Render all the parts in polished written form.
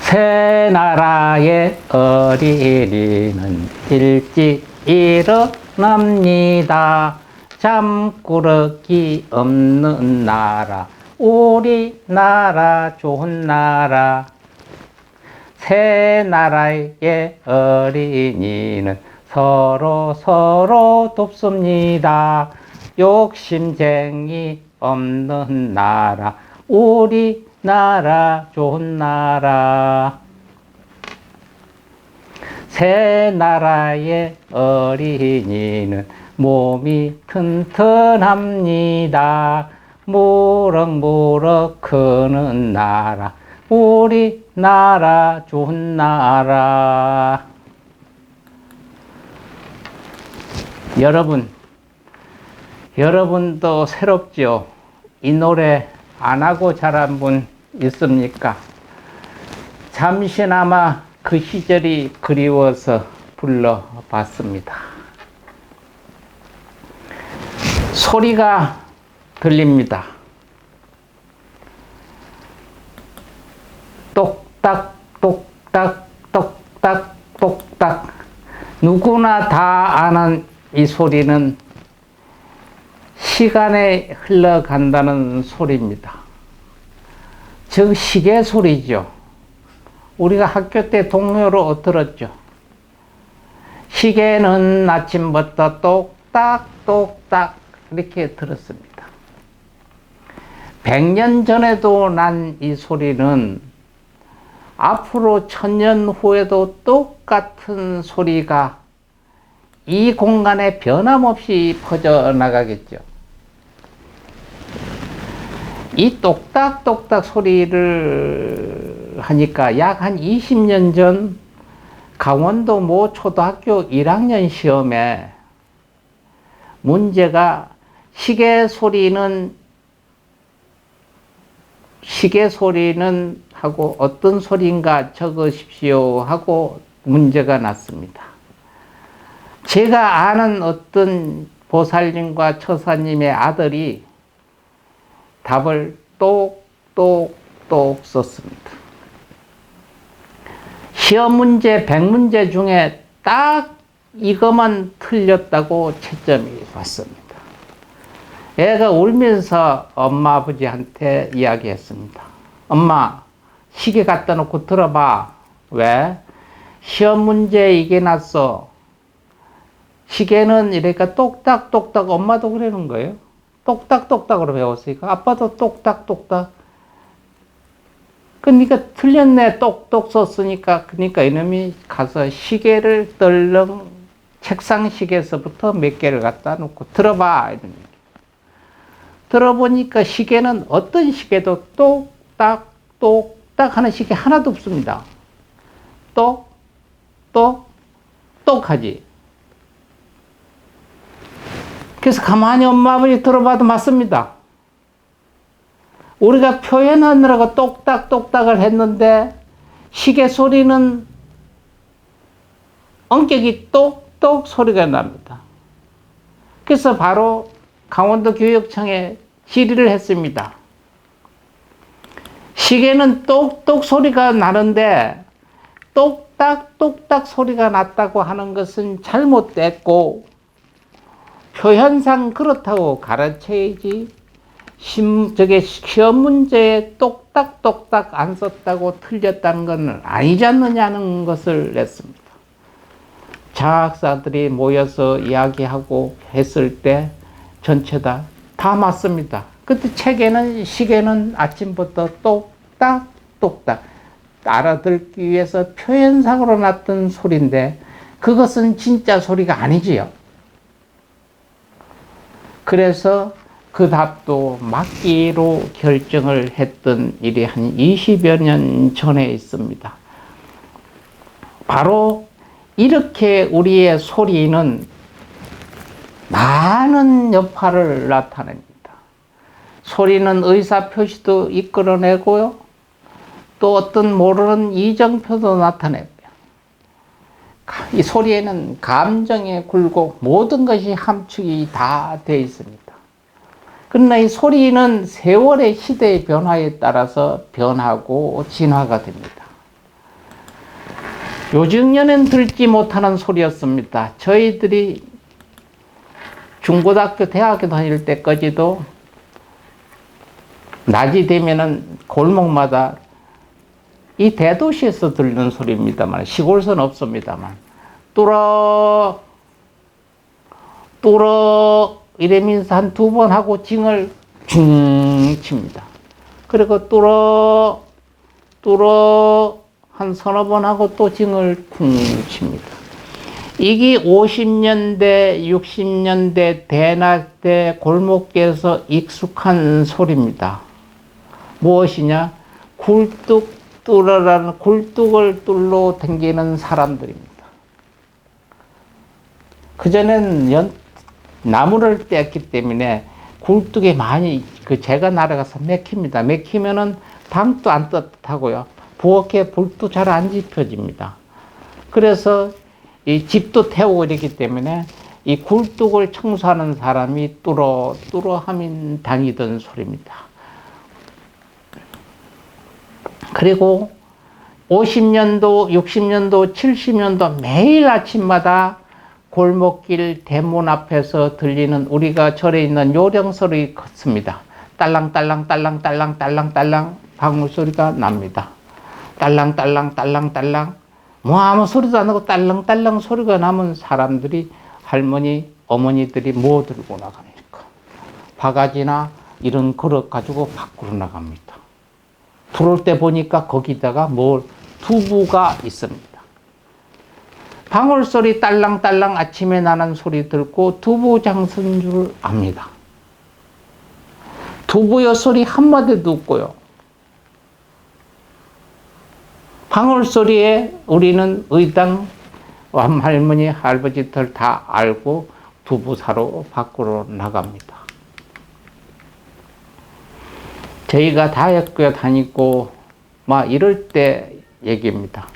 새 나라의 어린이는 일찍 일어납니다. 잠꾸러기 없는 나라, 우리나라 좋은 나라. 새 나라의 어린이는 서로 돕습니다. 욕심쟁이 없는 나라, 우리나라 좋은 나라. 새 나라의 어린이는 몸이 튼튼합니다. 무럭무럭 크는 나라, 우리나라 좋은 나라. 여러분도 새롭죠? 이 노래 안 하고 자란 분 있습니까? 잠시나마 그 시절이 그리워서 불러봤습니다. 소리가 들립니다. 똑딱 똑딱 똑딱 똑딱. 누구나 다 아는 이 소리는 시간에 흘러간다는 소리입니다. 즉 시계 소리죠. 우리가 학교 때 동요로 들었죠. 시계는 아침부터 똑딱 똑딱 이렇게 들었습니다. 100년 전에도 난 이 소리는 앞으로 1000년 후에도 똑같은 소리가 이 공간에 변함없이 퍼져나가겠죠. 이 똑딱똑딱 소리를 하니까 약 한 20년 전 강원도 모 초등학교 1학년 시험에 문제가 시계 소리는 하고 어떤 소리인가 적으십시오 하고 문제가 났습니다. 제가 아는 어떤 보살님과 처사님의 아들이 답을 똑똑똑 썼습니다. 시험 문제 100문제 중에 딱 이것만 틀렸다고 채점이 왔습니다. 애가 울면서 엄마 아버지한테 이야기했습니다. 엄마, 시계 갖다 놓고 들어봐. 왜? 시험 문제 이게 났어. 시계는 이러니까 똑딱똑딱. 엄마도 그러는 거예요. 똑딱똑딱으로 배웠으니까 아빠도 똑딱똑딱. 그러니까 틀렸네. 똑똑 썼으니까. 그러니까 이놈이 가서 시계를 떨렁 책상 시계에서부터 몇 개를 갖다 놓고 들어봐. 이런 얘기. 들어보니까 시계는 어떤 시계도 똑딱 똑딱 하는 시계 하나도 없습니다. 똑 하지. 그래서 가만히 엄마 아버지 들어봐도 맞습니다. 우리가 표현하느라고 똑딱똑딱을 했는데 시계 소리는 엄격히 똑똑 소리가 납니다. 그래서 바로 강원도 교육청에 질의를 했습니다. 시계는 똑똑 소리가 나는데 똑딱똑딱 소리가 났다고 하는 것은 잘못됐고 표현상 그렇다고 가르쳐야지 시험 문제에 똑딱똑딱 안 썼다고 틀렸다는 건 아니지 않느냐는 것을 냈습니다. 장학사들이 모여서 이야기하고 했을 때 전체 다 맞습니다. 그때 책에는 시계는 아침부터 똑딱똑딱 알아듣기 위해서 표현상으로 났던 소리인데 그것은 진짜 소리가 아니지요. 그래서 그 답도 맞기로 결정을 했던 일이 한 20여 년 전에 있습니다. 바로 이렇게 우리의 소리는 많은 여파를 나타냅니다. 소리는 의사표시도 이끌어내고요. 또 어떤 모르는 이정표도 나타내고요. 이 소리에는 감정의 굴곡, 모든 것이 함축이 다 되어 있습니다. 그러나 이 소리는 세월의 시대의 변화에 따라서 변하고 진화가 됩니다. 요즘에는 듣지 못하는 소리였습니다. 저희들이 중고등학교, 대학교 다닐 때까지도 낮이 되면은 골목마다 이 대도시에서 들리는 소리입니다만, 시골서는 없습니다만, 뚫어 뚫어 이러면서 한 2번 하고 징을 중 칩니다. 그리고 뚫어 한 3-4번 하고 또 징을 쿵 칩니다. 이게 50년대, 60년대 대낮 때 골목길에서 익숙한 소리입니다. 무엇이냐? 굴뚝 뚫어라는, 굴뚝을 뚫러 다니는 사람들입니다. 그전엔 나무를 뗐기 때문에 굴뚝이 많이, 재가 날아가서 맥힙니다. 맥히면은 방도 안 떳떳하고요. 부엌에 불도 잘 안 지펴집니다. 그래서 이 집도 태우고 이렇기 때문에 이 굴뚝을 청소하는 사람이 뚫어 하면 다니던 소리입니다. 그리고 50년도, 60년도, 70년도 매일 아침마다 골목길 대문 앞에서 들리는, 우리가 절에 있는 요령소리 같습니다. 딸랑딸랑 딸랑딸랑 딸랑딸랑 방울소리가 납니다. 딸랑딸랑 딸랑딸랑, 뭐 아무 소리도 안 나고 딸랑딸랑 소리가 나면 사람들이, 할머니, 어머니들이 뭐 들고 나갑니까? 바가지나 이런 그릇 가지고 밖으로 나갑니다. 들어올 때 보니까 거기다가 두부가 있습니다. 방울소리 딸랑딸랑 아침에 나는 소리 듣고 두부 장수인 줄 압니다. 두부요 소리 한마디도 없고요. 방울소리에 우리는 의당 할머니, 할아버지들 다 알고 두부 사러 밖으로 나갑니다. 저희가 다학교 다니고 막 이럴 때 얘기입니다.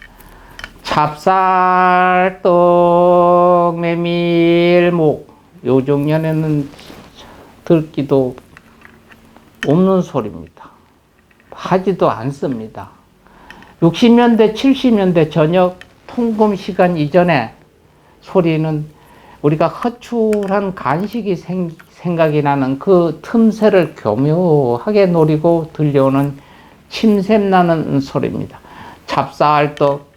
찹쌀떡, 메밀묵, 요정년에는 듣기도 없는 소리입니다. 하지도 않습니다. 60년대, 70년대 저녁 통금 시간 이전에 소리는 우리가 허출한 간식이 생각이 나는 그 틈새를 교묘하게 노리고 들려오는 침샘 나는 소리입니다. 찹쌀떡,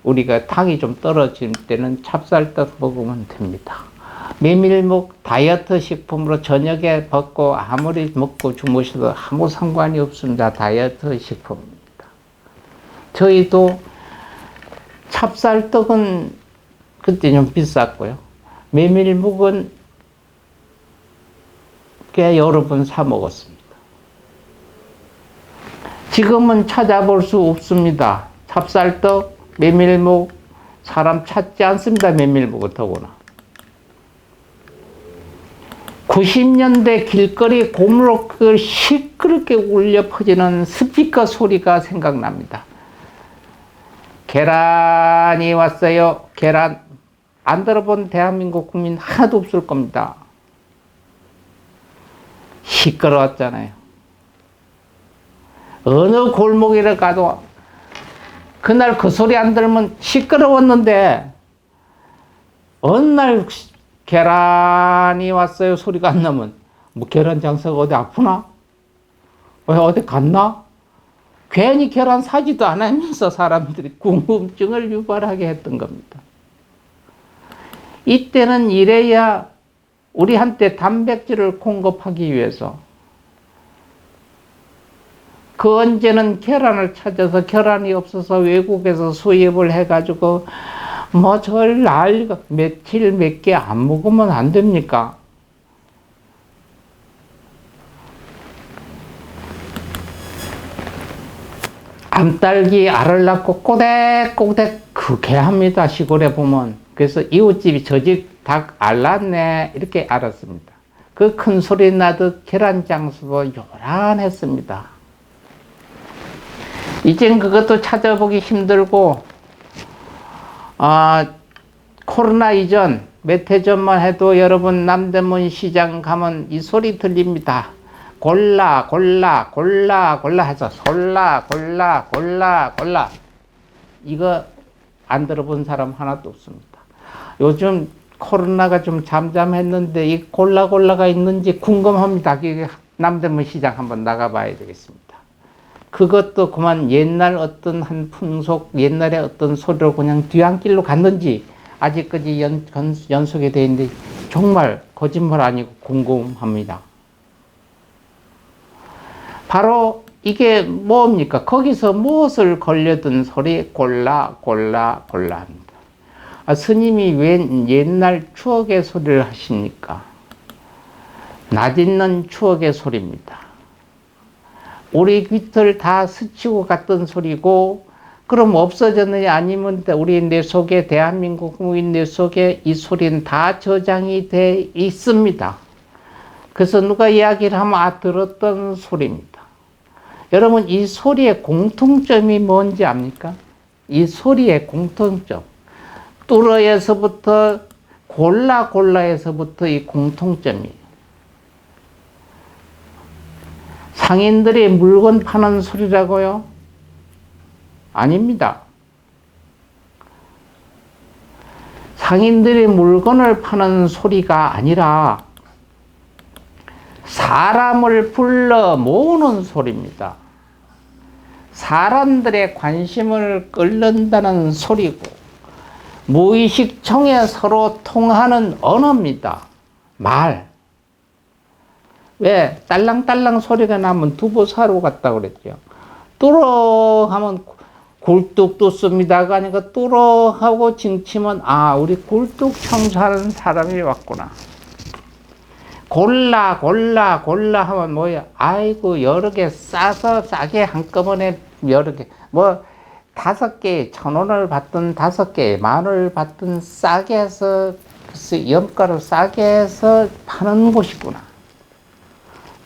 우리가 당이 좀 떨어질 때는 찹쌀떡 먹으면 됩니다. 메밀묵 다이어트 식품으로 저녁에 먹고 아무리 먹고 주무셔도 아무 상관이 없습니다. 다이어트 식품입니다. 저희도 찹쌀떡은 그때 좀 비쌌고요. 메밀묵은 꽤 여러 번 사 먹었습니다. 지금은 찾아볼 수 없습니다. 찹쌀떡, 메밀묵, 사람 찾지 않습니다. 메밀묵은 더구나. 90년대 길거리 고무로크 시끄럽게 울려 퍼지는 스피커 소리가 생각납니다. 계란이 왔어요. 계란. 안 들어본 대한민국 국민 하나도 없을 겁니다. 시끄러웠잖아요. 어느 골목에 가도 그날 그 소리 안 들으면 시끄러웠는데, 어느 날 계란이 왔어요 소리가 안 나면, 뭐 계란 장사가 어디 아프나? 왜 어디 갔나? 괜히 계란 사지도 않으면서 사람들이 궁금증을 유발하게 했던 겁니다. 이때는 이래야 우리한테 단백질을 공급하기 위해서 그 언제는 계란을 찾아서, 계란이 없어서 외국에서 수입을 해가지고 뭐 절 난리가, 며칠 몇 개 안 먹으면 안 됩니까? 암딸기 알을 낳고 꼬댁꼬댁 그게 합니다. 시골에 보면. 그래서 이웃집이 저 집 닭 알 낳네 이렇게 알았습니다. 그 큰 소리 나듯 계란 장수도 요란했습니다. 이젠 그것도 찾아보기 힘들고, 코로나 이전 몇 해 전만 해도 여러분 남대문 시장 가면 이 소리 들립니다. 골라 골라 골라 골라 해서 솔라 골라 골라 골라, 이거 안 들어본 사람 하나도 없습니다. 요즘 코로나가 좀 잠잠했는데 이 골라가 있는지 궁금합니다. 남대문 시장 한번 나가봐야 되겠습니다. 그것도 그만 옛날 어떤 한 풍속, 옛날에 어떤 소리로 그냥 뒤안길로 갔는지 아직까지 연속이 되어 있는데 정말 거짓말 아니고 궁금합니다. 바로 이게 뭡니까? 거기서 무엇을 걸려든 소리? 골라 합니다. 스님이 왜 옛날 추억의 소리를 하십니까? 낯있는 추억의 소리입니다. 우리 깃을 다 스치고 갔던 소리고, 그럼 없어졌느냐? 아니면 우리 뇌 속에, 대한민국 국민 뇌 속에 이 소리는 다 저장이 돼 있습니다. 그래서 누가 이야기를 하면 들었던 소리입니다. 여러분, 이 소리의 공통점이 뭔지 압니까? 이 소리의 공통점. 뚜러에서부터 골라에서부터 이 공통점이. 상인들이 물건 파는 소리라고요? 아닙니다. 상인들이 물건을 파는 소리가 아니라 사람을 불러 모으는 소리입니다. 사람들의 관심을 끌는다는 소리고, 무의식청에 서로 통하는 언어입니다. 말. 왜? 딸랑딸랑 소리가 나면 두부 사러 갔다 그랬죠. 뚜러 하면 굴뚝 뚫습니다가 아니라 뚜러 하고 징치면 우리 굴뚝 청소하는 사람이 왔구나. 골라 하면 뭐야? 아이고, 여러 개 싸서 싸게 한꺼번에 여러 개, 5개 1,000원을 받든 5개 10,000원을 받든 싸게 해서, 염가를 싸게 해서 파는 곳이구나.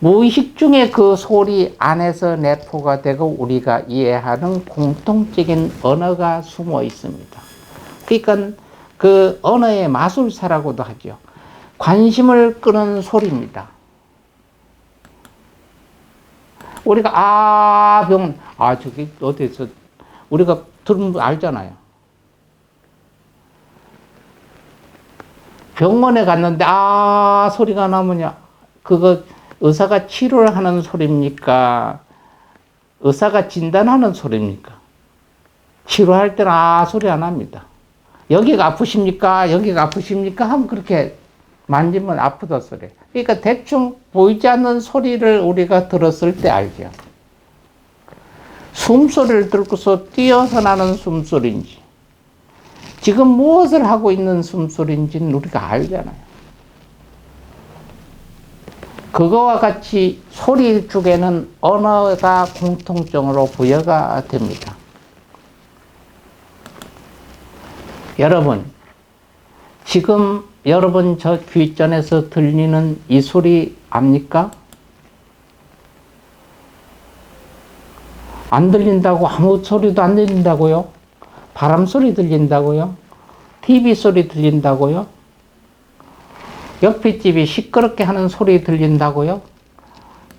무의식 중에 그 소리 안에서 내포가 되고 우리가 이해하는 공통적인 언어가 숨어 있습니다. 그러니까 그 언어의 마술사라고도 하죠. 관심을 끄는 소리입니다. 우리가 저기 어디서 우리가 들으면 알잖아요. 병원에 갔는데 소리가 나면요, 그거 의사가 치료를 하는 소리입니까? 의사가 진단하는 소리입니까? 치료할 때는 소리 안 합니다. 여기가 아프십니까? 하면 그렇게 만지면 아프다 소리. 그러니까 대충 보이지 않는 소리를 우리가 들었을 때 알죠. 숨소리를 듣고서 뛰어서 나는 숨소리인지, 지금 무엇을 하고 있는 숨소리인지는 우리가 알잖아요. 그거와 같이 소리 쪽에는 언어가 공통점으로 부여가 됩니다. 여러분, 지금 여러분 저 귓전에서 들리는 이 소리 압니까? 안 들린다고? 아무 소리도 안 들린다고요? 바람 소리 들린다고요? TV 소리 들린다고요? 옆에 집이 시끄럽게 하는 소리 들린다고요?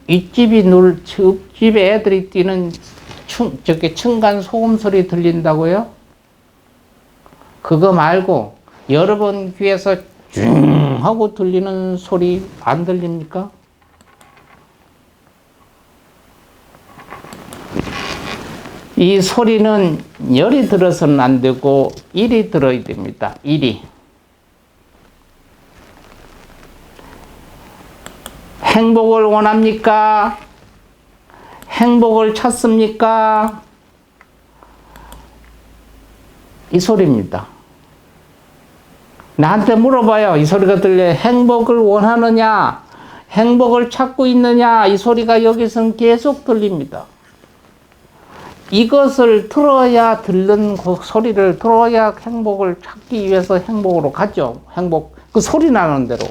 윗집이 옆집에 애들이 뛰는 층간 소음 소리 들린다고요? 그거 말고 여러분 귀에서 쭉 하고 들리는 소리 안 들립니까? 이 소리는 열이 들어서는 안 되고 일이 들어야 됩니다. 일이. 행복을 원합니까? 행복을 찾습니까? 이 소리입니다. 나한테 물어봐요. 이 소리가 들려요. 행복을 원하느냐? 행복을 찾고 있느냐? 이 소리가 여기서는 계속 들립니다. 이것을 들어야, 듣는 그 소리를 들어야 행복을 찾기 위해서 행복으로 가죠. 행복, 그 소리 나는 대로.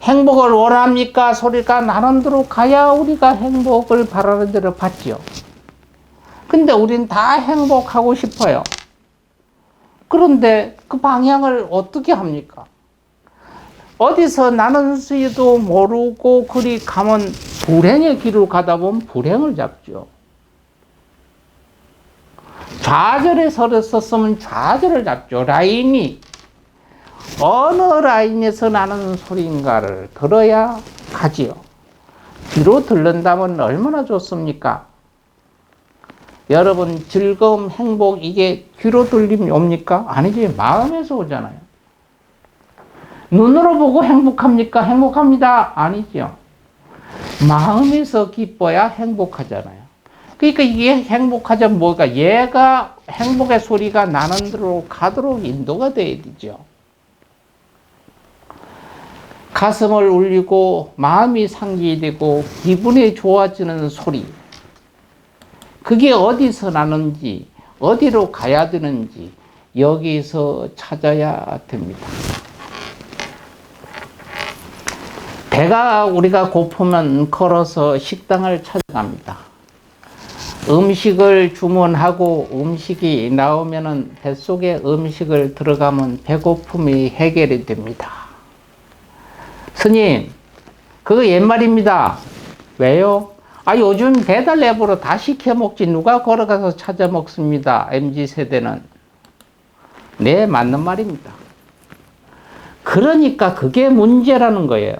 행복을 원합니까? 소리가 나는 대로 가야 우리가 행복을 바라는 대로 받죠. 근데 우린 다 행복하고 싶어요. 그런데 그 방향을 어떻게 합니까? 어디서 나는 수도 모르고 그리 가면 불행의 길을 가다 보면 불행을 잡죠. 좌절에 서렸었으면 좌절을 잡죠. 라인이 어느 라인에서 나는 소리인가를 들어야 가지요. 귀로 들른다면 얼마나 좋습니까? 여러분 즐거움, 행복 이게 귀로 들리면 옵니까? 아니지. 마음에서 오잖아요. 눈으로 보고 행복합니까? 행복합니다. 아니죠. 마음에서 기뻐야 행복하잖아요. 그러니까 이게 행복하자면 뭐가? 얘가 행복의 소리가 나는 대로 가도록 인도가 돼야 되죠. 가슴을 울리고 마음이 상기되고 기분이 좋아지는 소리. 그게 어디서 나는지, 어디로 가야 되는지 여기서 찾아야 됩니다. 배가 우리가 고프면 걸어서 식당을 찾아갑니다. 음식을 주문하고 음식이 나오면은 뱃속에 음식을 들어가면 배고픔이 해결이 됩니다. 스님, 그거 옛말입니다. 왜요? 요즘 배달 앱으로 다 시켜 먹지 누가 걸어가서 찾아 먹습니다. MZ세대는. 네, 맞는 말입니다. 그러니까 그게 문제라는 거예요.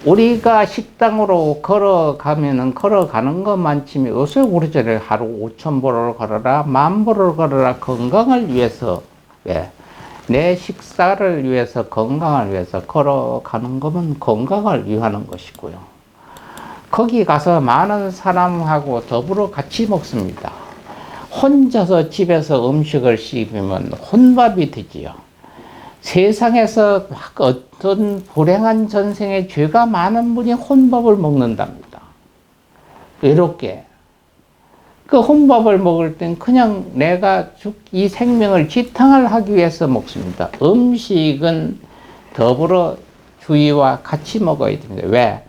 우리가 식당으로 걸어가는 것만 치면 요새 우리전에 하루 5,000보를 걸어라, 10,000보를 걸어라, 건강을 위해서, 왜? 내 식사를 위해서, 건강을 위해서 걸어가는 거면 건강을 위하는 것이고요. 거기 가서 많은 사람하고 더불어 같이 먹습니다. 혼자서 집에서 음식을 씹으면 혼밥이 되지요. 세상에서 막 어떤 불행한 전생에 죄가 많은 분이 혼밥을 먹는답니다. 외롭게. 그 혼밥을 먹을 땐 그냥 내가 이 생명을 지탕을 하기 위해서 먹습니다. 음식은 더불어 주의와 같이 먹어야 됩니다. 왜?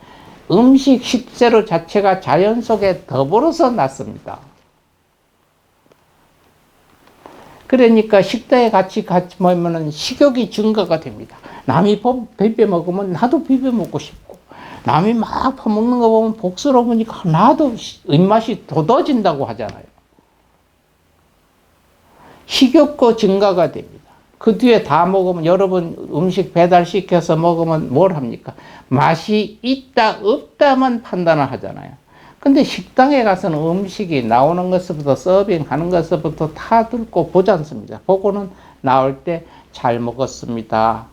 음식 식재료 자체가 자연 속에 더불어서 났습니다. 그러니까 식당에 같이 모이면 식욕이 증가가 됩니다. 남이 비벼 먹으면 나도 비벼 먹고 싶고, 남이 막 퍼먹는 거 보면 복스러우니까 나도 입맛이 돋아진다고 하잖아요. 식욕도 증가가 됩니다. 그 뒤에 다 먹으면, 여러분 음식 배달시켜서 먹으면 뭘 합니까? 맛이 있다 없다만 판단을 하잖아요. 근데 식당에 가서는 음식이 나오는 것부터 서빙하는 것부터 다 듣고 보지 않습니다. 보고는 나올 때 잘 먹었습니다.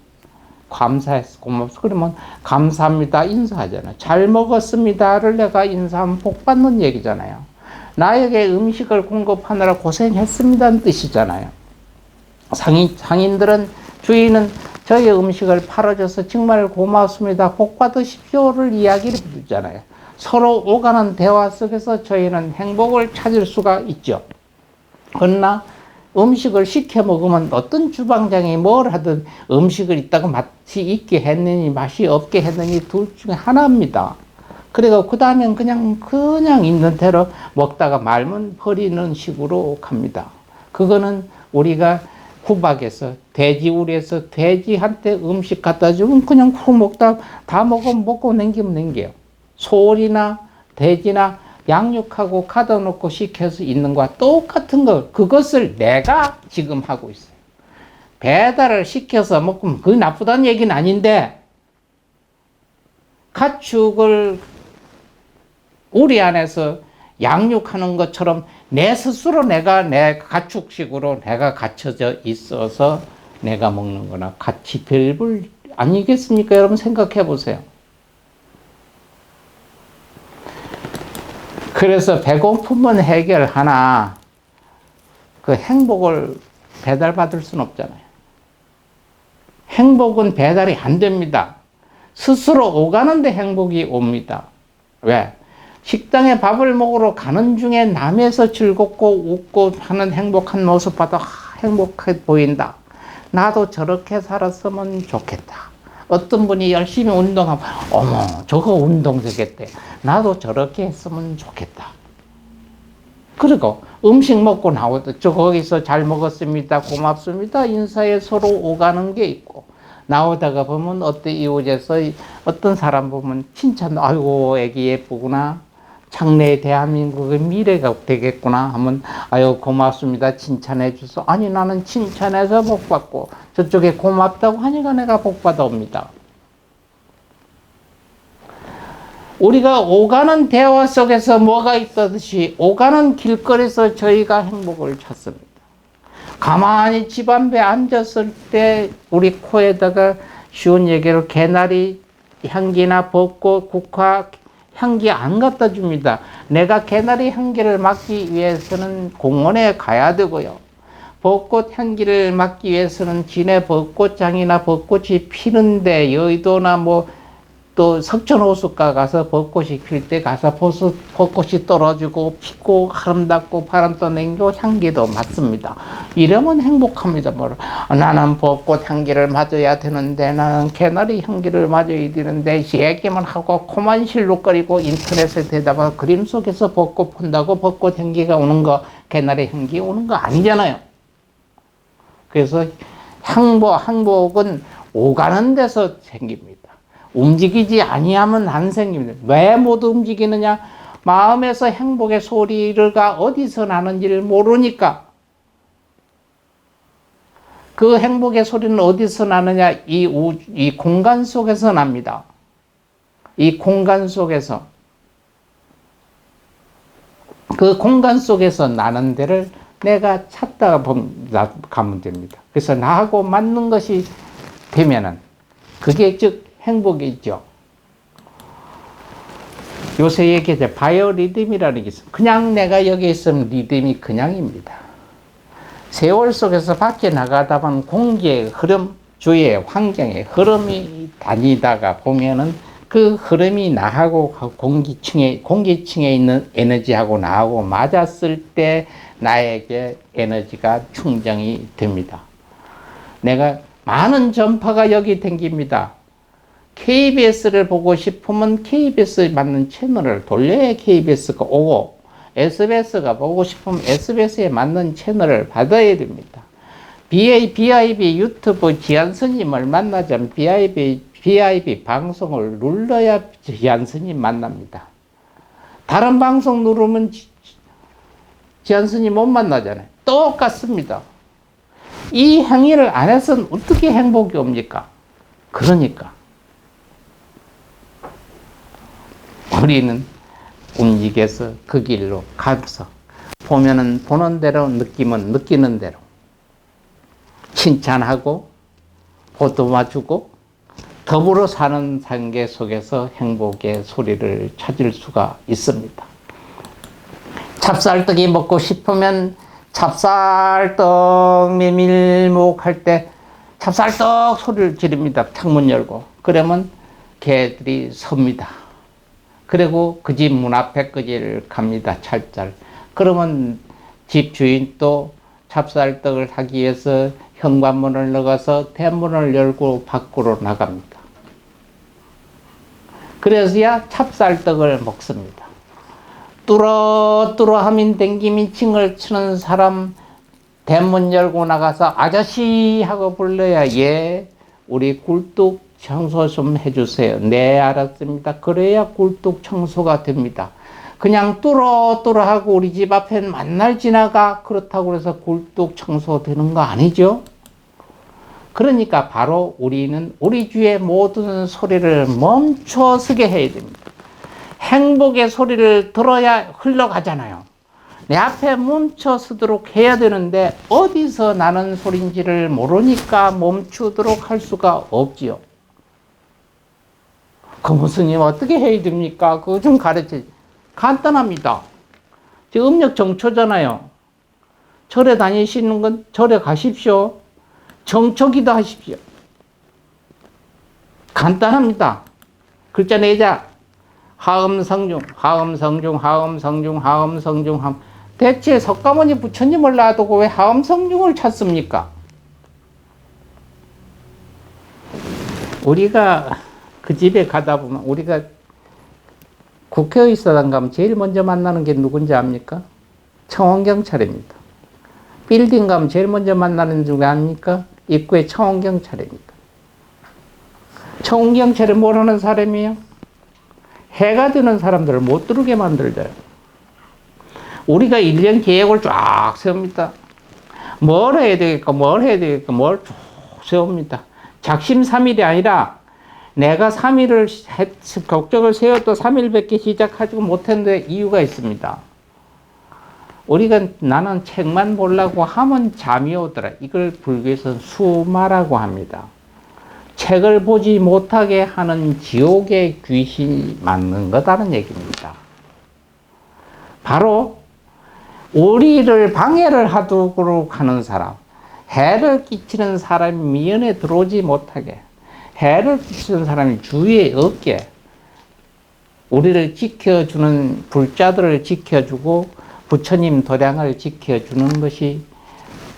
감사했어, 고맙소. 그러면 감사합니다 인사하잖아요. 잘 먹었습니다를 내가 인사하면 복 받는 얘기잖아요. 나에게 음식을 공급하느라 고생했습니다는 뜻이잖아요. 상인들은, 주인은 저희 음식을 팔아줘서 정말 고맙습니다, 복 받으십시오를 이야기를 해주잖아요. 서로 오가는 대화 속에서 저희는 행복을 찾을 수가 있죠. 그러나 음식을 시켜 먹으면 어떤 주방장이 뭘 하든 음식을 이따가 맛이 있게 했느니 맛이 없게 했느니 둘 중에 하나입니다. 그리고 그 다음엔 그냥 있는 대로 먹다가 말면 버리는 식으로 갑니다. 그거는 우리가 구박에서, 돼지우리에서 돼지한테 음식 갖다 주면 그냥 훅 먹다 다 먹고 남기면 남겨요. 소리나 돼지나 양육하고 가둬놓고 시켜서 있는 것과 똑같은 것, 그것을 내가 지금 하고 있어요. 배달을 시켜서 먹으면 그게 나쁘다는 얘기는 아닌데, 가축을 우리 안에서 양육하는 것처럼 내 스스로 내가 내 가축식으로 내가 갇혀져 있어서 내가 먹는 거나 같이 별불 아니겠습니까? 여러분 생각해 보세요. 그래서 배고픔은 해결하나 그 행복을 배달받을 수는 없잖아요. 행복은 배달이 안 됩니다. 스스로 오가는데 행복이 옵니다. 왜? 식당에 밥을 먹으러 가는 중에 남에서 즐겁고 웃고 하는 행복한 모습 봐도 행복해 보인다. 나도 저렇게 살았으면 좋겠다. 어떤 분이 열심히 운동하면 어머 저거 운동 되겠대. 나도 저렇게 했으면 좋겠다. 그리고 음식 먹고 나오도 저 거기서 잘 먹었습니다, 고맙습니다 인사에 서로 오가는 게 있고, 나오다가 보면 어떤 이웃에서 어떤 사람 보면 칭찬, 아이고 애기 예쁘구나, 장래 대한민국의 미래가 되겠구나 하면 아유 고맙습니다 칭찬해 주소. 아니 나는 칭찬해서 복 받고 저쪽에 고맙다고 하니까 내가 복 받아옵니다. 우리가 오가는 대화 속에서 뭐가 있듯이 오가는 길거리에서 저희가 행복을 찾습니다. 가만히 집 앞에 앉았을 때 우리 코에다가 쉬운 얘기로 개나리 향기나 벚꽃, 국화 향기 안 갖다 줍니다. 내가 개나리 향기를 맡기 위해서는 공원에 가야 되고요. 벚꽃 향기를 맡기 위해서는 진해 벚꽃장이나 벚꽃이 피는데 여의도나 뭐 또 석촌호수가 가서 벚꽃이 필 때 가서 벚꽃이 떨어지고 피고 아름답고 바람도 냉고 향기도 맡습니다. 이러면 행복합니다. 나는 벚꽃 향기를 맞아야 되는데 나는 개나리 향기를 맞아야 되는데 얘기만 하고 코만 실룩거리고 인터넷에 대다가 그림 속에서 벚꽃 본다고 벚꽃 향기가 오는 거 개나리 향기 오는 거 아니잖아요. 그래서 행복은 오가는 데서 생깁니다. 움직이지 아니하면 안 생깁니다. 왜 못 움직이느냐? 마음에서 행복의 소리가 어디서 나는지를 모르니까. 그 행복의 소리는 어디서 나느냐? 이 공간 속에서 납니다. 이 공간 속에서. 그 공간 속에서 나는 데를 내가 찾다가 가면 됩니다. 그래서 나하고 맞는 것이 되면은 그게 즉 행복이죠. 요새 얘기하죠. 바이오 리듬이라는 게 있어요. 그냥 내가 여기 있으면 리듬이 그냥입니다. 세월 속에서 밖에 나가다 보면 공기의 흐름, 주위의 환경의 흐름이 다니다가 보면은 그 흐름이 나하고 공기층에 있는 에너지하고 나하고 맞았을 때 나에게 에너지가 충전이 됩니다. 내가 많은 전파가 여기 댕깁니다. KBS를 보고 싶으면 KBS에 맞는 채널을 돌려야 KBS가 오고 SBS가 보고 싶으면 SBS에 맞는 채널을 받아야 됩니다. BIB 유튜브 지한스님을 만나자면 BIB 방송을 눌러야 지한스님 만납니다. 다른 방송 누르면 지한스님 못 만나잖아요. 똑같습니다. 이 행위를 안 해서는 어떻게 행복이 옵니까? 그러니까 우리는 움직여서 그 길로 가서 보면은 보는 대로 느끼면 느끼는 대로 칭찬하고 보듬어주고 더불어 사는 관계 속에서 행복의 소리를 찾을 수가 있습니다. 찹쌀떡이 먹고 싶으면 찹쌀떡 메밀묵할 때 찹쌀떡 소리를 지릅니다. 창문 열고. 그러면 개들이 섭니다. 그리고 그 집 문 앞에 끄지를 갑니다. 찰짤. 그러면 집 주인도 찹쌀떡을 하기 위해서 현관문을 나가서 대문을 열고 밖으로 나갑니다. 그래서야 찹쌀떡을 먹습니다. 뚜러뚜러 하면 댕김이 칭을 치는 사람 대문 열고 나가서 아저씨 하고 불러야 예 우리 굴뚝 청소 좀 해주세요. 네 알았습니다. 그래야 굴뚝 청소가 됩니다. 그냥 뚜러뚜러 하고 우리 집 앞에 만날 지나가 그렇다고 해서 굴뚝 청소되는 거 아니죠? 그러니까 바로 우리는 우리 주위의 모든 소리를 멈춰서게 해야 됩니다. 행복의 소리를 들어야 흘러가잖아요. 내 앞에 멈춰서도록 해야 되는데 어디서 나는 소리인지를 모르니까 멈추도록 할 수가 없지요. 그럼 스님 어떻게 해야 됩니까? 그거 좀 가르쳐주세요. 간단합니다. 음력 정초잖아요. 절에 다니시는 건 절에 가십시오. 정초기도 하십시오. 간단합니다. 글자 4자. 하음성중, 하음성중, 하음성중, 하음성중, 하음. 대체 석가모니 부처님을 놔두고 왜 하음성중을 찾습니까? 우리가 그 집에 가다 보면 우리가 국회의사당 가면 제일 먼저 만나는 게 누군지 압니까? 청원경찰입니다. 빌딩 가면 제일 먼저 만나는 누구 압니까? 입구에 청원경찰입니다. 청원경찰이 뭘 하는 사람이에요? 해가 되는 사람들을 못 들게 만들어요. 우리가 1년 계획을 쫙 세웁니다. 뭘 해야 되겠까, 뭘 해야 되겠까, 뭘 쭉 세웁니다. 작심삼일이 아니라 내가 3일을 걱정을 세워도 3일밖에 시작하지 못했는데 이유가 있습니다. 우리가 나는 책만 보려고 하면 잠이 오더라. 이걸 불교에서는 수마라고 합니다. 책을 보지 못하게 하는 지옥의 귀신이 맞는 거다는 얘기입니다. 바로 우리를 방해를 하도록 하는 사람, 해를 끼치는 사람이 미연에 들어오지 못하게, 해를 끼치는 사람이 주위에 없게 우리를 지켜주는 불자들을 지켜주고 부처님 도량을 지켜주는 것이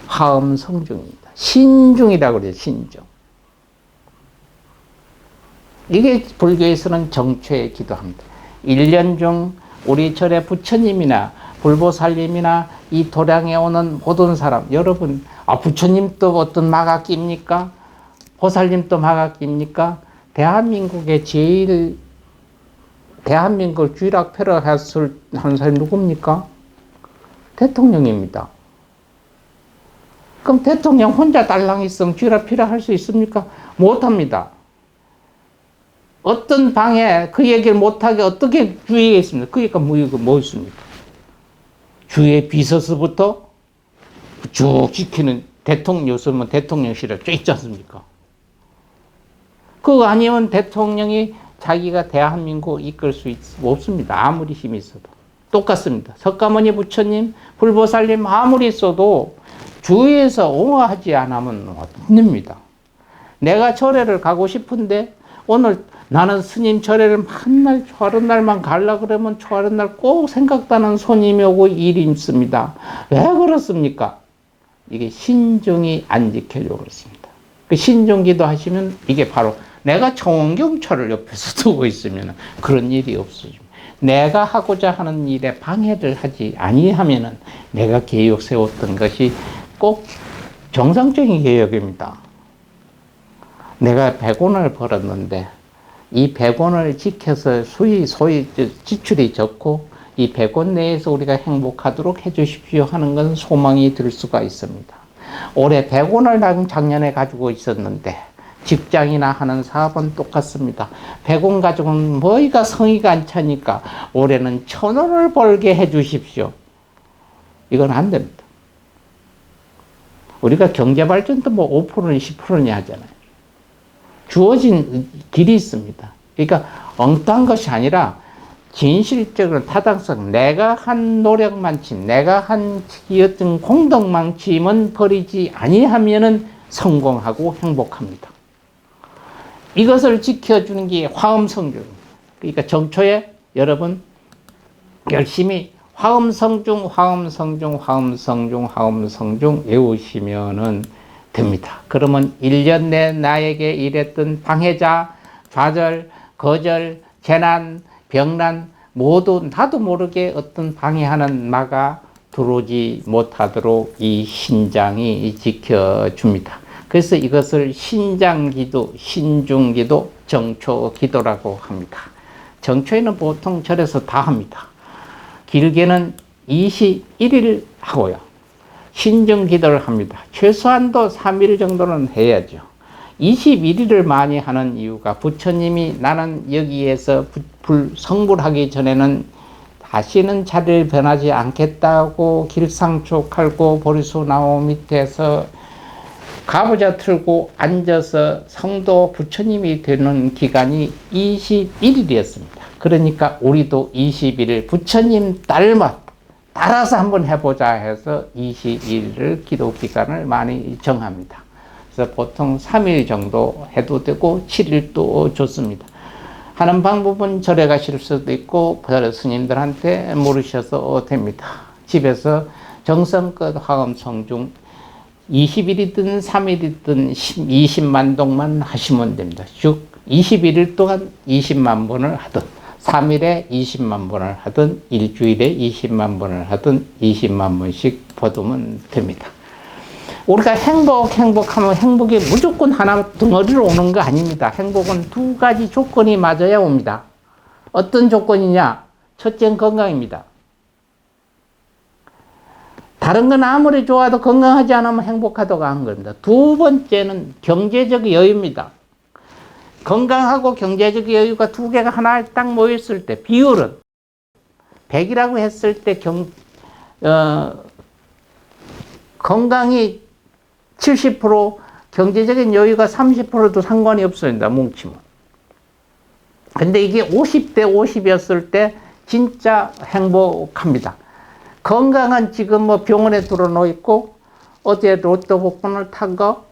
화엄성중입니다. 신중이라고 그래요. 신중. 이게 불교에서는 정초에 기도합니다. 1년 중 우리 절에 부처님이나 불보살님이나 이 도량에 오는 모든 사람, 여러분, 부처님도 어떤 마가 낍니까? 보살님도 마가 낍니까? 대한민국의 대한민국을 쥐락펴락했을 한 사람이 누굽니까? 대통령입니다. 그럼 대통령 혼자 딸랑 있으면 쥐락펴락 할 수 있습니까? 못합니다. 어떤 방에 그 얘기를 못하게 어떻게 주의가 있습니까? 그러니까 뭐 있습니까? 주위에 비서서부터 쭉 지키는 대통령, 요즘은 대통령실에 쭉 있지 않습니까? 그거 아니면 대통령이 자기가 대한민국 이끌 수 없습니다. 아무리 힘이 있어도. 똑같습니다. 석가모니 부처님, 불보살님 아무리 있어도 주위에서 옹호하지 않으면 힘듭니다. 내가 절에를 가고 싶은데 오늘 나는 스님 절에를 맨날 초하룻 날만 가려고 그러면 초하룻 날 꼭 생각도 안 하는 손님이 오고 일이 있습니다. 왜 그렇습니까? 이게 신중이 안 지켜져 그렇습니다. 그 신중기도 하시면 이게 바로 내가 청경철을 옆에서 두고 있으면 그런 일이 없어집니다. 내가 하고자 하는 일에 방해를 하지 아니하면은 내가 계획 세웠던 것이 꼭 정상적인 계획입니다. 내가 100원을 벌었는데 이 100원을 지켜서 소위 지출이 적고 이 100원 내에서 우리가 행복하도록 해주십시오 하는 건 소망이 들 수가 있습니다. 올해 100원을 작년에 가지고 있었는데 직장이나 하는 사업은 똑같습니다. 100원 가지고는 뭐가 성의가 안 차니까 올해는 1000원을 벌게 해주십시오. 이건 안 됩니다. 우리가 경제발전도 뭐 5%니 10%니 하잖아요. 주어진 길이 있습니다. 그러니까 엉뚱한 것이 아니라 진실적으로 타당성, 내가 한 노력만큼, 내가 한 어떤 공덕만큼은 버리지 아니하면은 성공하고 행복합니다. 이것을 지켜주는 게 화엄성중입니다. 그러니까 정초에 여러분 열심히 화엄성중, 화엄성중, 화엄성중, 화엄성중 외우시면은 됩니다. 그러면 1년 내 나에게 일했던 방해자, 좌절, 거절, 재난, 병난 모두 나도 모르게 어떤 방해하는 마가 들어오지 못하도록 이 신장이 지켜줍니다. 그래서 이것을 신장기도, 신중기도, 정초기도라고 합니다. 정초에는 보통 절에서 다 합니다. 길게는 21일 하고요. 신중기도를 합니다. 최소한도 3일 정도는 해야죠. 21일을 많이 하는 이유가 부처님이 나는 여기에서 성불하기 전에는 다시는 자리를 변하지 않겠다고 길상초 칼고 보리수 나무 밑에서 가부좌 틀고 앉아서 성도 부처님이 되는 기간이 21일이었습니다. 그러니까 우리도 21일 부처님 따라서 한번 해보자 해서 22일을 기도 기간을 많이 정합니다. 그래서 보통 3일 정도 해도 되고 7일도 좋습니다. 하는 방법은 절에 가실 수도 있고 절 스님들한테 물으셔도 됩니다. 집에서 정성껏 화엄성중 20일이든 3일이든 20만 동만 하시면 됩니다. 즉 21일 동안 20만 번을 하든 3일에 20만 번을 하든 일주일에 20만 번을 하든 20만 번씩 보두면 됩니다. 우리가 행복하면 행복이 무조건 하나 덩어리로 오는 거 아닙니다. 행복은 두 가지 조건이 맞아야 옵니다. 어떤 조건이냐? 첫째는 건강입니다. 다른 건 아무리 좋아도 건강하지 않으면 행복하다고 한 겁니다. 두 번째는 경제적 여유입니다. 건강하고 경제적 여유가 두 개가 하나에 딱 모였을 때 비율은 100이라고 했을 때 건강이 70%, 경제적인 여유가 30%도 상관이 없습니다. 뭉치면. 근데 이게 50대 50이었을 때 진짜 행복합니다. 건강은 지금 뭐 병원에 들어놓여 있고 어제 로또 복권을 탄 거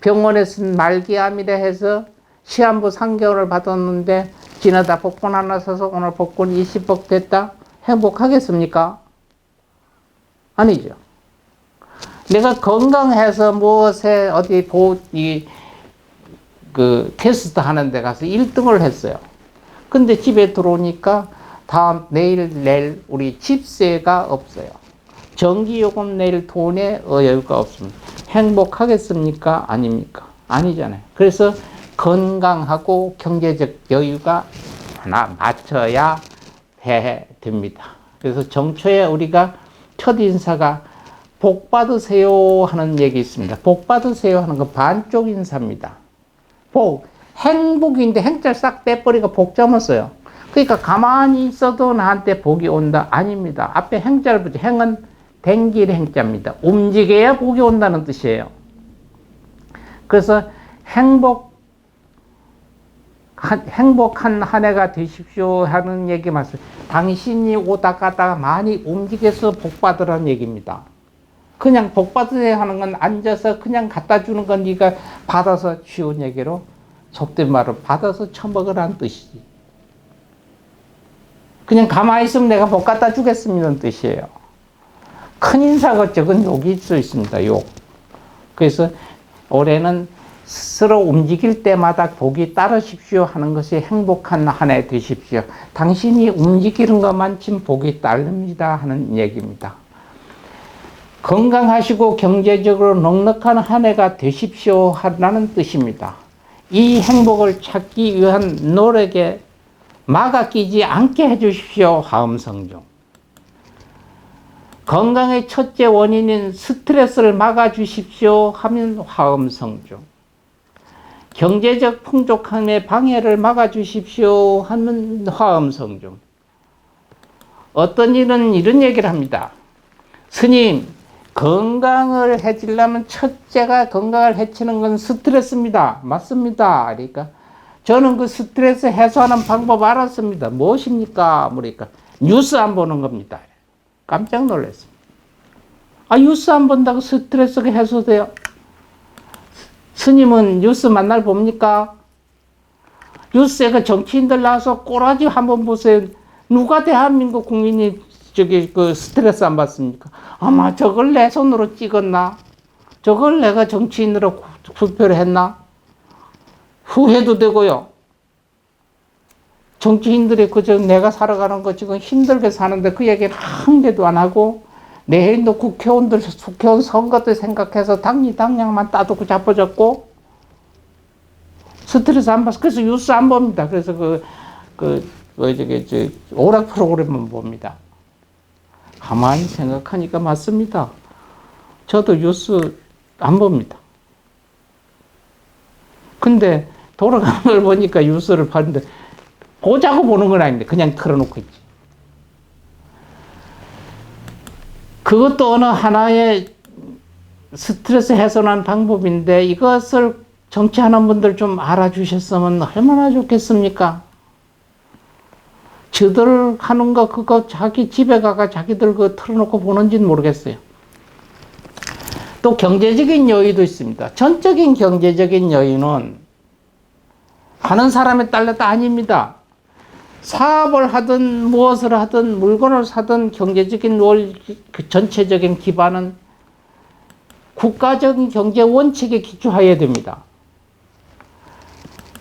병원에서 말기암이라 해서 시한부 3개월을 받았는데 지나다 복권 하나 사서 오늘 복권 20억 됐다? 행복하겠습니까? 아니죠. 내가 건강해서 무엇에 어디 테스트 하는 데 가서 1등을 했어요. 근데 집에 들어오니까 내일 우리 집세가 없어요. 전기요금 낼 돈에 여유가 없습니다. 행복하겠습니까? 아닙니까? 아니잖아요. 그래서 건강하고 경제적 여유가 하나 맞춰야 됩니다. 그래서 정초에 우리가 첫 인사가 복 받으세요 하는 얘기 있습니다. 복 받으세요 하는 건 반쪽 인사입니다. 복, 행복인데 행자를 싹 빼버리고 복 점았어요. 그러니까 가만히 있어도 나한테 복이 온다? 아닙니다. 앞에 행자를 붙여. 행은 댕길 행자입니다. 움직여야 복이 온다는 뜻이에요. 그래서 행복한 한 해가 되십시오 하는 얘기 맞습니다. 당신이 오다 가다가 많이 움직여서 복 받으라는 얘기입니다. 그냥 복 받으세요 하는 건 앉아서 그냥 갖다 주는 건 네가 받아서 쉬운 얘기로 속된 말로 받아서 처먹으라는 뜻이지. 그냥 가만히 있으면 내가 복 갖다 주겠습니다는 뜻이에요. 큰 인사가 적은 욕이 있을 수 있습니다. 욕. 그래서 올해는 스스로 움직일 때마다 복이 따르십시오 하는 것이 행복한 한 해 되십시오. 당신이 움직이는 것만큼 복이 따릅니다 하는 얘기입니다. 건강하시고 경제적으로 넉넉한 한 해가 되십시오 하라는 뜻입니다. 이 행복을 찾기 위한 노력에 막아 끼지 않게 해주십시오. 화엄성중. 건강의 첫째 원인인 스트레스를 막아주십시오 하면 화엄성중. 경제적 풍족함의 방해를 막아주십시오 하면 화엄성중. 어떤 일은 이런 얘기를 합니다. 스님, 건강을 해치려면 첫째가 건강을 해치는 건 스트레스입니다. 맞습니다. 그러니까 저는 그 스트레스 해소하는 방법 알았습니다. 무엇입니까? 그러니까 뉴스 안 보는 겁니다. 깜짝 놀랐습니다. 뉴스 안 본다고 스트레스가 해소돼요? 스님은 뉴스 만날 봅니까? 뉴스에 그 정치인들 나와서 꼬라지 한번 보세요. 누가 대한민국 국민이 그 스트레스 안 받습니까? 아마 저걸 내 손으로 찍었나? 저걸 내가 정치인으로 투표를 했나? 후회도 되고요. 정치인들이 그저 내가 살아가는 거 지금 힘들게 사는데 그 얘기는 한 개도 안 하고 내일도 국회의원 선거 때 생각해서 당량만 따두고 자빠졌고 스트레스 안 받아서 그래서 뉴스 안 봅니다. 그래서 오락 프로그램만 봅니다. 가만히 생각하니까 맞습니다. 저도 뉴스 안 봅니다. 근데 돌아가는 걸 보니까 뉴스를 봤는데 보자고 보는 건 아닌데 그냥 틀어놓고 있지. 그것도 어느 하나의 스트레스 해소하는 방법인데 이것을 정치하는 분들 좀 알아주셨으면 얼마나 좋겠습니까? 저들 하는 거 그거 자기 집에 가가 자기들 그거 틀어놓고 보는지는 모르겠어요. 또 경제적인 여유도 있습니다. 전적인 경제적인 여유는 하는 사람에 따라다 아닙니다. 사업을 하든 무엇을 하든 물건을 사든 경제적인 그 전체적인 기반은 국가적인 경제 원칙에 기초해야 됩니다.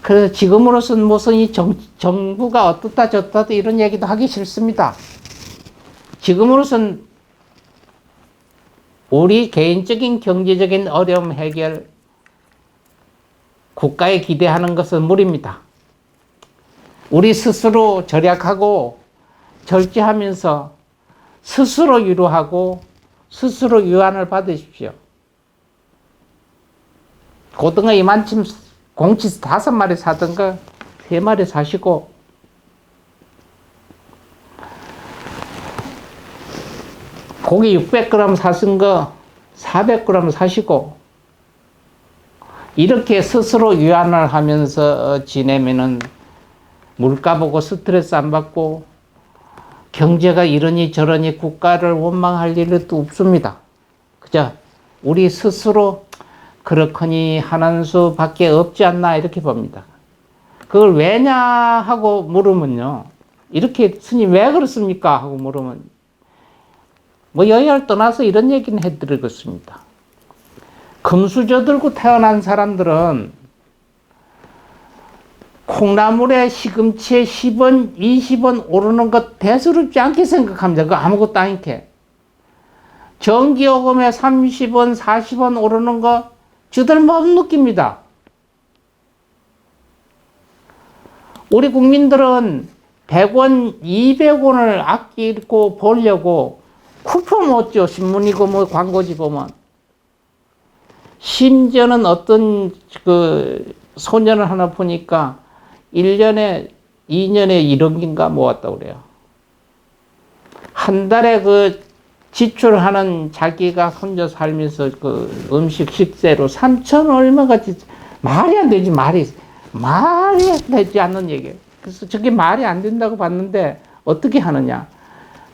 그래서 지금으로서는 무슨 이 정부가 어떻다 저떻다 이런 얘기도 하기 싫습니다. 지금으로서는 우리 개인적인 경제적인 어려움 해결, 국가에 기대하는 것은 무리입니다. 우리 스스로 절약하고 절제하면서 스스로 위로하고 스스로 유한을 받으십시오. 고등어 이만큼 공치 5마리 사든가 3마리 사시고, 고기 600g 사신 거 400g 사시고, 이렇게 스스로 유한을 하면서 지내면은 물가 보고 스트레스 안 받고 경제가 이러니 저러니 국가를 원망할 일은 또 없습니다. 그죠? 우리 스스로 그렇거니 하는 수밖에 없지 않나 이렇게 봅니다. 그걸 왜냐 하고 물으면요, 이렇게 스님 왜 그렇습니까 하고 물으면 뭐 여야를 떠나서 이런 얘기는 해드리겠습니다. 금수저 들고 태어난 사람들은 콩나물에 시금치에 10원, 20원 오르는 것 대수롭지 않게 생각합니다. 그거 아무것도 아니게. 전기요금에 30원, 40원 오르는 거 저들 못 느낍니다. 우리 국민들은 100원, 200원을 아끼고 벌려고 쿠폰 못 줘. 신문이고 뭐 광고지 보면. 심지어는 어떤 그 소년을 하나 보니까 1년에 2년에 1억인가 모았다고 그래요. 한 달에 그 지출하는 자기가 혼자 살면서 그 음식 식세로 3천 얼마가 말이 안 되지. 말이 되지 않는 얘기예요. 그래서 저게 말이 안 된다고 봤는데 어떻게 하느냐.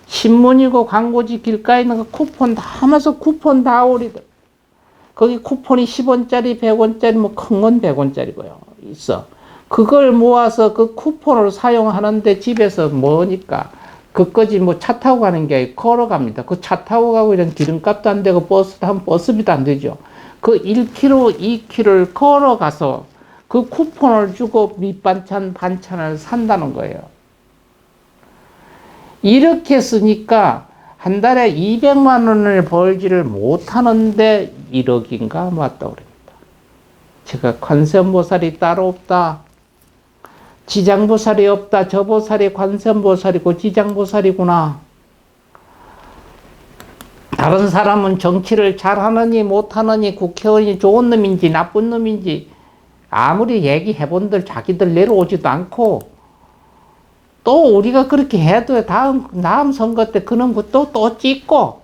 신문이고 광고지 길가에 있는 거 쿠폰 담아서 쿠폰 다 오리다. 거기 쿠폰이 10원짜리, 100원짜리, 뭐 큰 건 100원짜리고요. 있어. 그걸 모아서 그 쿠폰을 사용하는데 집에서 뭐니까 그까지 뭐 차 타고 가는 게 아니고 걸어갑니다. 그 차 타고 가고 이런 기름값도 안 되고 버스도 한 버스비도 안 되죠. 그 1km, 2km를 걸어가서 그 쿠폰을 주고 밑반찬, 반찬을 산다는 거예요. 이렇게 쓰니까 한 달에 200만 원을 벌지를 못하는데 1억인가 맞다고 그럽니다. 제가 관세음보살이 따로 없다. 지장보살이 없다. 저 보살이 관세음보살이고 지장보살이구나. 다른 사람은 정치를 잘하느니 못하느니 국회의원이 좋은 놈인지 나쁜 놈인지 아무리 얘기해본들 자기들 내려오지도 않고 또 우리가 그렇게 해도 다음 선거 때 그놈 또 찍고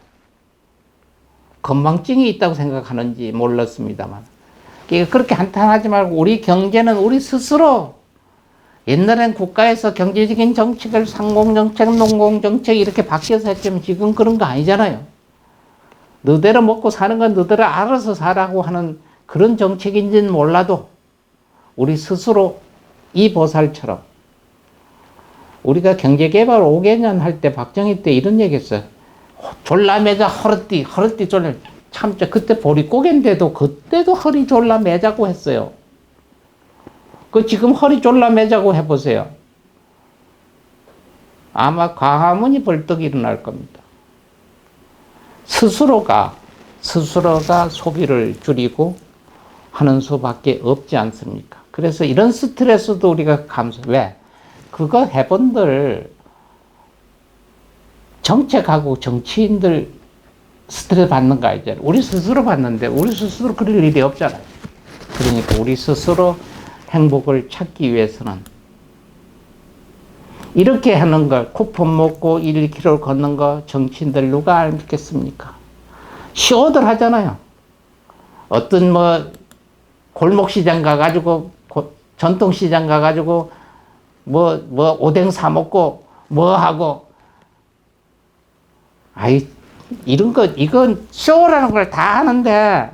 건망증이 있다고 생각하는지 몰랐습니다만, 그렇게 한탄하지 말고 우리 경제는 우리 스스로, 옛날엔 국가에서 경제적인 정책을 상공정책, 농공정책 이렇게 바뀌어서 했지만 지금 그런 거 아니잖아요. 너대로 먹고 사는 건 너대로 알아서 사라고 하는 그런 정책인지는 몰라도 우리 스스로 이 보살처럼, 우리가 경제개발 5개년 할 때 박정희 때 이런 얘기 했어요. 졸라 매자 허리띠 졸라 참자. 그때 보릿고개인데도 그때도 허리 졸라 매자고 했어요. 그 지금 허리 졸라 매자고 해보세요. 아마 광화문이 벌떡 일어날 겁니다. 스스로가 소비를 줄이고 하는 수밖에 없지 않습니까? 그래서 이런 스트레스도 우리가 왜? 그거 해본들 정책하고 정치인들 스트레스 받는 거 아니잖아요. 우리 스스로 받는데 우리 스스로 그럴 일이 없잖아요. 그러니까 우리 스스로 행복을 찾기 위해서는 이렇게 하는 걸, 쿠폰 먹고 1km 걷는 거 정치인들 누가 알겠습니까? 쇼들 하잖아요. 어떤 뭐 골목시장 가가지고 전통시장 가가지고 뭐 오뎅 사 먹고 뭐 하고, 이건 쇼라는 걸 다 하는데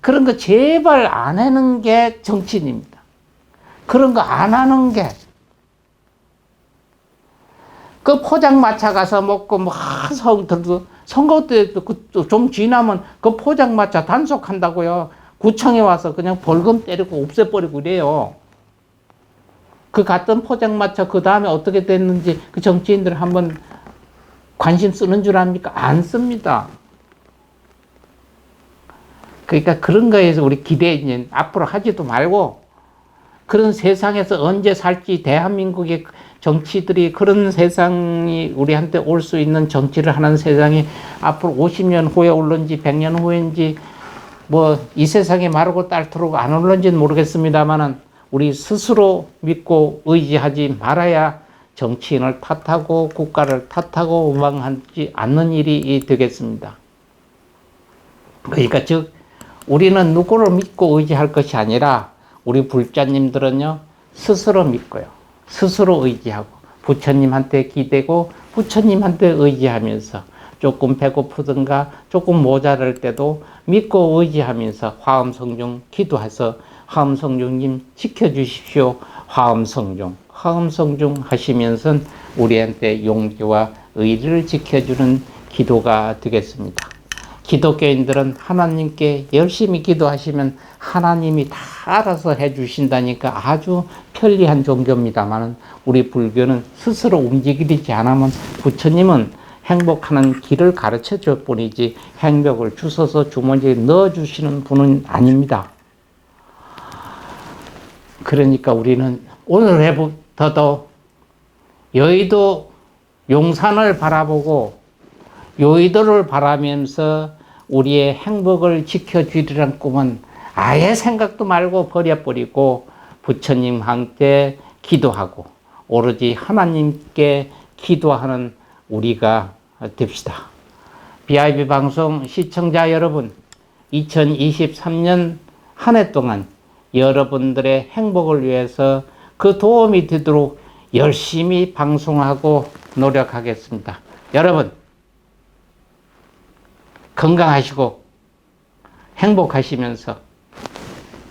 그런 거 제발 안 하는 게 정치인입니다. 그런 거 안 하는 게, 그 포장마차 가서 먹고 뭐 선거 때 좀 지나면 그 포장마차 단속한다고요. 구청에 와서 그냥 벌금 때리고 없애버리고 이래요. 그 갔던 포장마차 그 다음에 어떻게 됐는지 그 정치인들 한번 관심 쓰는 줄 압니까? 안 씁니다. 그러니까 그런 거에서 우리 앞으로 하지도 말고 그런 세상에서 언제 살지, 대한민국의 정치들이 그런 세상이 우리한테 올 수 있는 정치를 하는 세상이 앞으로 50년 후에 올는지 100년 후인지 뭐 이 세상에 마르고 딸토록 안 올는지는 모르겠습니다만은 우리 스스로 믿고 의지하지 말아야 정치인을 탓하고 국가를 탓하고 원망하지 않는 일이 되겠습니다. 그러니까 즉 우리는 누구를 믿고 의지할 것이 아니라 우리 불자님들은요 스스로 믿고요 스스로 의지하고 부처님한테 기대고 부처님한테 의지하면서 조금 배고프든가 조금 모자랄 때도 믿고 의지하면서 화엄성중 기도해서 화엄성중님 지켜주십시오. 화엄성중 하시면서 우리한테 용기와 의리를 지켜주는 기도가 되겠습니다. 기독교인들은 하나님께 열심히 기도하시면 하나님이 다 알아서 해주신다니까 아주 편리한 종교입니다만 우리 불교는 스스로 움직이지 않으면 부처님은 행복하는 길을 가르쳐 줄 뿐이지 행복을 주워서 주머니에 넣어주시는 분은 아닙니다. 그러니까 우리는 오늘부터도 여의도 용산을 바라보고 여의도를 바라면서 우리의 행복을 지켜주리란 꿈은 아예 생각도 말고 버려버리고 부처님한테 기도하고 오로지 하나님께 기도하는 우리가 됩시다. BIB 방송 시청자 여러분, 2023년 한 해 동안 여러분들의 행복을 위해서 그 도움이 되도록 열심히 방송하고 노력하겠습니다. 여러분 건강하시고 행복하시면서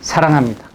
사랑합니다.